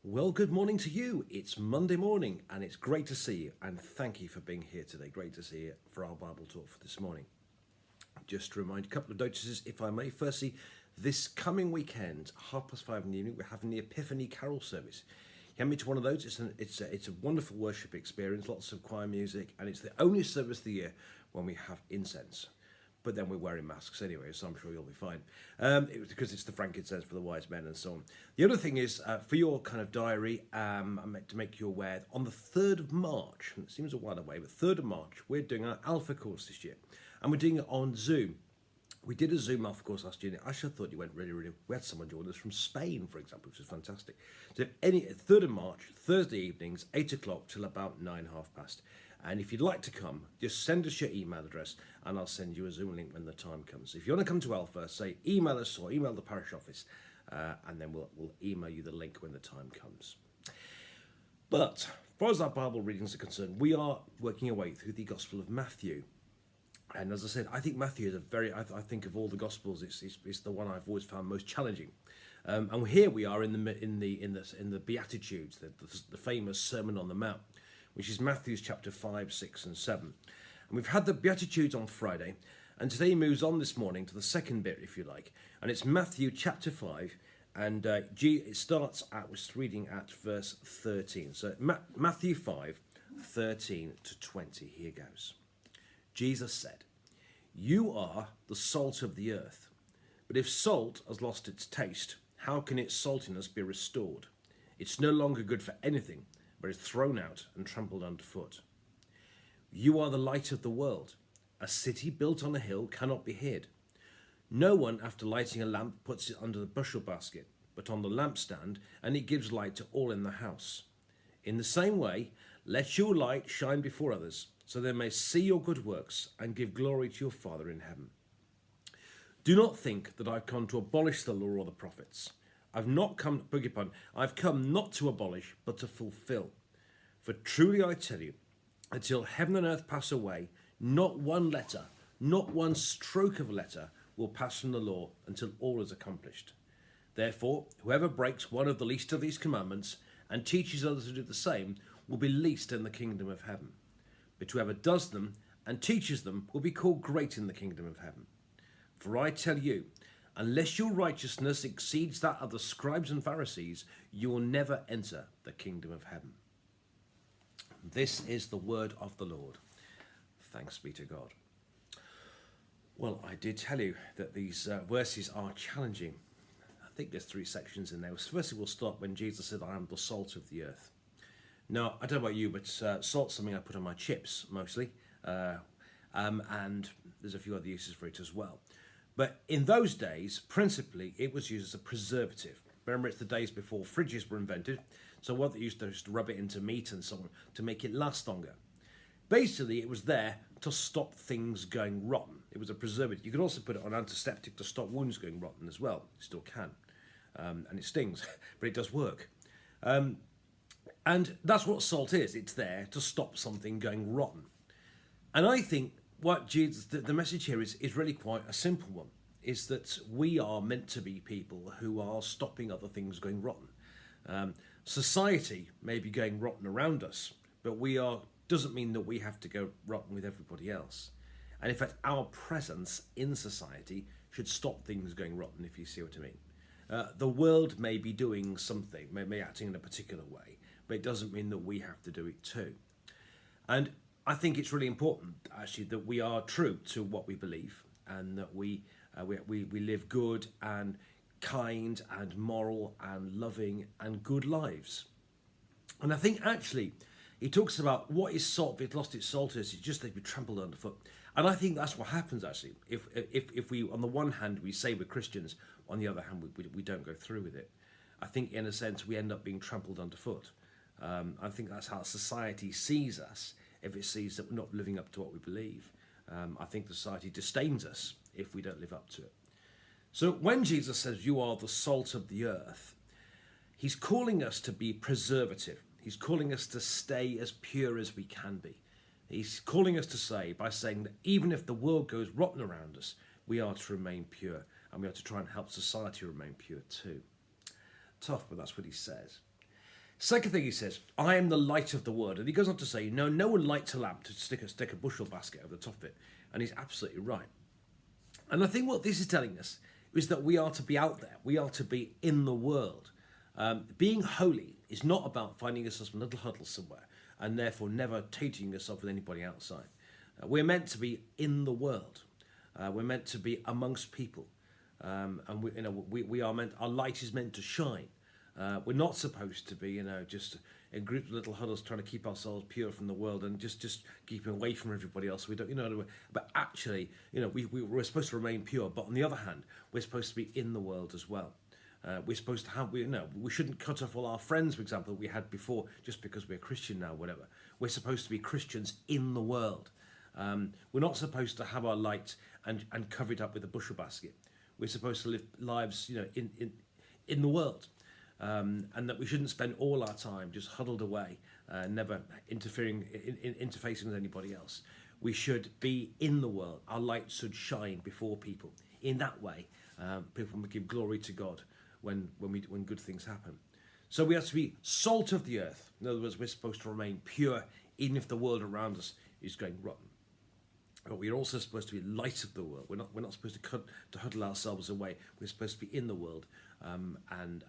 Well, good morning to you. It's Monday morning and it's great to see you. And thank you for being here today. Great to see you for our Bible talk for this morning. Just to remind you, a couple of notices, if I may. Firstly, this coming weekend, 5:30 in the evening, we're having the Epiphany Carol service. You haven't been to one of those? It's a wonderful worship experience, lots of choir music, and it's the only service of the year when we have incense. But then we're wearing masks anyway, so I'm sure you'll be fine. Because it's the frankincense for the wise men and so on. The other thing is, for your kind of diary, I meant to make you aware, that on the 3rd of March, and it seems a while away, but 3rd of March, we're doing our Alpha course this year. And we're doing it on Zoom. We did a Zoom Alpha course last year, and I actually thought you went really. We had someone join us from Spain, for example, which is fantastic. So, 3rd of March, Thursday evenings, 8 o'clock till about 9, half past. And if you'd like to come, just send us your email address, and I'll send you a Zoom link when the time comes. If you want to come to Alpha, say email us or email the parish office, and then we'll email you the link when the time comes. But as far as our Bible readings are concerned, we are working our way through the Gospel of Matthew. And as I said, I think Matthew is I think of all the Gospels, it's the one I've always found most challenging. And here we are in the Beatitudes, the famous Sermon on the Mount, which is Matthew's chapter 5, 6, and 7. And we've had the Beatitudes on Friday, and today moves on this morning to the second bit, if you like, and it's Matthew chapter 5, and it starts at, we're reading at verse 13. So Matthew 5, 13 to 20, here goes. Jesus said, "You are the salt of the earth, but if salt has lost its taste, how can its saltiness be restored? It's no longer good for anything, but is thrown out and trampled underfoot. You are the light of the world. A city built on a hill cannot be hid. No one, after lighting a lamp, puts it under the bushel basket, but on the lampstand, and it gives light to all in the house. In the same way, let your light shine before others, so they may see your good works and give glory to your Father in heaven. Do not think that I've come to abolish the law or the prophets. I've come not to abolish, but to fulfill. For truly I tell you, until heaven and earth pass away, not one letter, not one stroke of a letter will pass from the law until all is accomplished. Therefore, whoever breaks one of the least of these commandments and teaches others to do the same will be least in the kingdom of heaven. But whoever does them and teaches them will be called great in the kingdom of heaven. For I tell you, unless your righteousness exceeds that of the scribes and Pharisees, you will never enter the kingdom of heaven." This is the word of the Lord. Thanks be to God. Well, I did tell you that these verses are challenging. I think there's 3 sections in there. Firstly, we'll start when Jesus said, "I am the salt of the earth." Now, I don't know about you, but salt's something I put on my chips, mostly. And there's a few other uses for it as well. But in those days, principally, it was used as a preservative. Remember, it's the days before fridges were invented. So what they used to do is to rub it into meat and so on to make it last longer. Basically, it was there to stop things going rotten. It was a preservative. You could also put it on antiseptic to stop wounds going rotten as well. You still can. And it stings, but it does work. And that's what salt is. It's there to stop something going rotten. And I think what Jesus, the message here is really quite a simple one, is that we are meant to be people who are stopping other things going rotten. Society may be going rotten around us, but doesn't mean that we have to go rotten with everybody else. And in fact, our presence in society should stop things going rotten, if you see what I mean. The world may be doing something, may be acting in a particular way, but it doesn't mean that we have to do it too. And I think it's really important, actually, that we are true to what we believe, and that we live good and kind and moral and loving and good lives. And I think, actually, he talks about what is salt. If it's lost its saltiness, it's just they'd be trampled underfoot. And I think that's what happens, actually. If we, on the one hand, we say we're Christians, on the other hand, we don't go through with it. I think, in a sense, we end up being trampled underfoot. I think that's how society sees us, if it sees that we're not living up to what we believe. I think society disdains us if we don't live up to it. So when Jesus says, "You are the salt of the earth," he's calling us to be preservative. He's calling us to stay as pure as we can be. He's calling us to by saying that even if the world goes rotten around us, we are to remain pure, and we are to try and help society remain pure too. Tough, but that's what he says. Second thing he says, I am the light of the world. And he goes on to say, no one lights a lamp to stick a bushel basket over the top of it. And he's absolutely right. And I think what this is telling us is that we are to be out there. We are to be in the world. Being holy is not about finding yourself in a little huddle somewhere and therefore never tainting yourself with anybody outside. We're meant to be in the world. We're meant to be amongst people. And we are meant, our light is meant to shine. We're not supposed to be, just in groups of little huddles trying to keep ourselves pure from the world and just keeping away from everybody else. We don't, but actually, we're supposed to remain pure. But on the other hand, we're supposed to be in the world as well. We're supposed to have, we shouldn't cut off all our friends, for example, that we had before just because we're Christian now, whatever. We're supposed to be Christians in the world. We're not supposed to have our light and cover it up with a bushel basket. We're supposed to live lives, in the world. And that we shouldn't spend all our time just huddled away, never interfacing with anybody else. We should be in the world. Our light should shine before people. In that way, people will give glory to God when good things happen. So we have to be salt of the earth. In other words, we're supposed to remain pure, even if the world around us is going rotten. But we're also supposed to be light of the world. We're not supposed to huddle ourselves away. We're supposed to be in the world and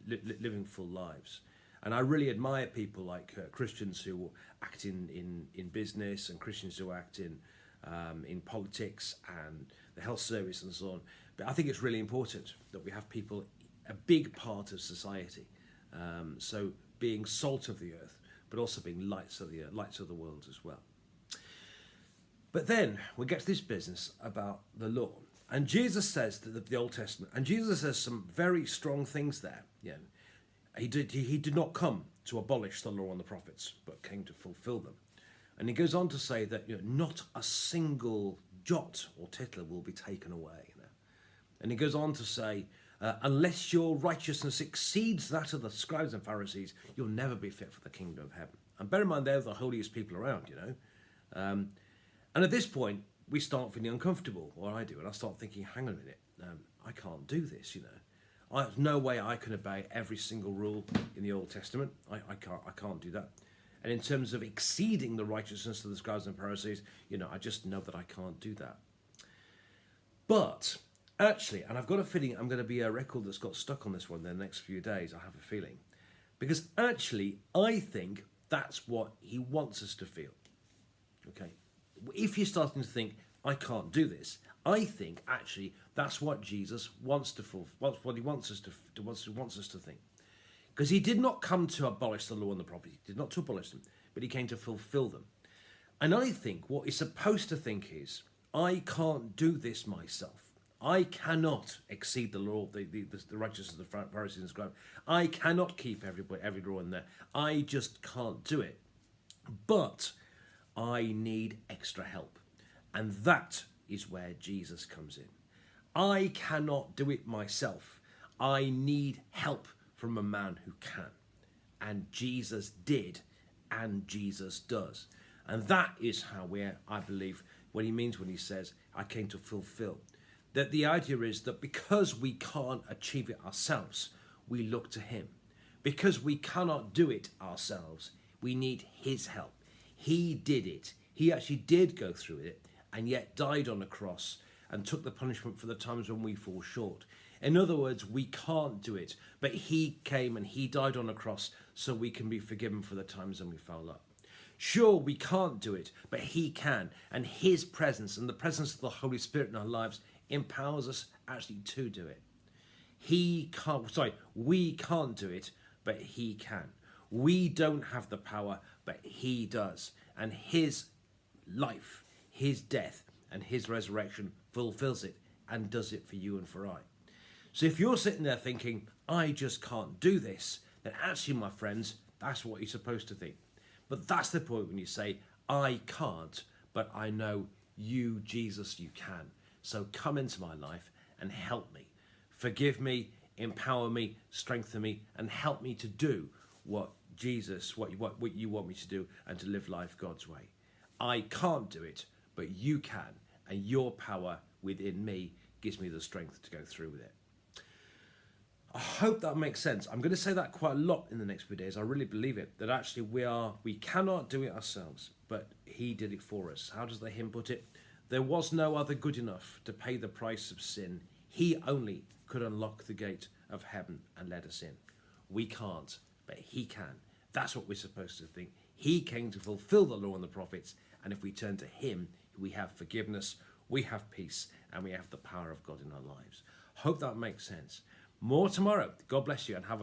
living full lives. And I really admire people like Christians who act in business and Christians who act in politics and the health service and so on. But I think it's really important that we have people, a big part of society. So being salt of the earth, but also being lights of the earth, lights of the world as well. But then we get to this business about the law. And Jesus says that the Old Testament, and Jesus says some very strong things there. He did not come to abolish the law and the prophets, but came to fulfill them. And he goes on to say that not a single jot or tittle will be taken away. And he goes on to say, unless your righteousness exceeds that of the scribes and Pharisees, you'll never be fit for the kingdom of heaven. And bear in mind, they're the holiest people around, And at this point, we start feeling uncomfortable, or I do, and I start thinking, hang on a minute, I can't do this, There's no way I can obey every single rule in the Old Testament. I can't do that. And in terms of exceeding the righteousness of the scribes and Pharisees, I just know that I can't do that. But actually, and I've got a feeling I'm going to be a record that's got stuck on this one in the next few days, I have a feeling. Because actually, I think that's what he wants us to feel. Okay? If you're starting to think, I can't do this, I think actually that's what Jesus wants to fulfill, what he wants us to think. Because he did not come to abolish the law and the prophets, he did not to abolish them, but he came to fulfill them. And I think what he's supposed to think is, I can't do this myself. I cannot exceed the law, the righteousness of the Pharisees and scribes. I cannot keep every law in there. I just can't do it. But I need extra help. And that is where Jesus comes in. I cannot do it myself. I need help from a man who can. And Jesus did, and Jesus does. And that is how I believe, what he means when he says, I came to fulfill. That the idea is that because we can't achieve it ourselves, we look to him. Because we cannot do it ourselves, we need his help. He did it. He actually did go through it and yet died on a cross and took the punishment for the times when we fall short. In other words, we can't do it, but he came and he died on a cross so we can be forgiven for the times when we foul up. Sure, we can't do it, but he can, and his presence and the presence of the Holy Spirit in our lives empowers us actually to do it. We can't do it, but he can. We don't have the power, but he does. And his life, his death, and his resurrection fulfills it and does it for you and for I. So if you're sitting there thinking, I just can't do this, then actually, my friends, that's what you're supposed to think. But that's the point when you say, I can't, but I know you, Jesus, you can. So come into my life and help me. Forgive me, empower me, strengthen me, and help me to do what Jesus, what you want me to do, and to live life God's way. I can't do it, but you can, and your power within me gives me the strength to go through with it. I hope that makes sense. I'm going to say that quite a lot in the next few days. I really believe it, that actually we cannot do it ourselves, but he did it for us. How does the hymn put it? There was no other good enough to pay the price of sin. He only could unlock the gate of heaven and let us in. We can't, but he can. That's what we're supposed to think. He came to fulfill the law and the prophets, and if we turn to him, we have forgiveness, we have peace, and we have the power of God in our lives. Hope that makes sense. More tomorrow. God bless you and have a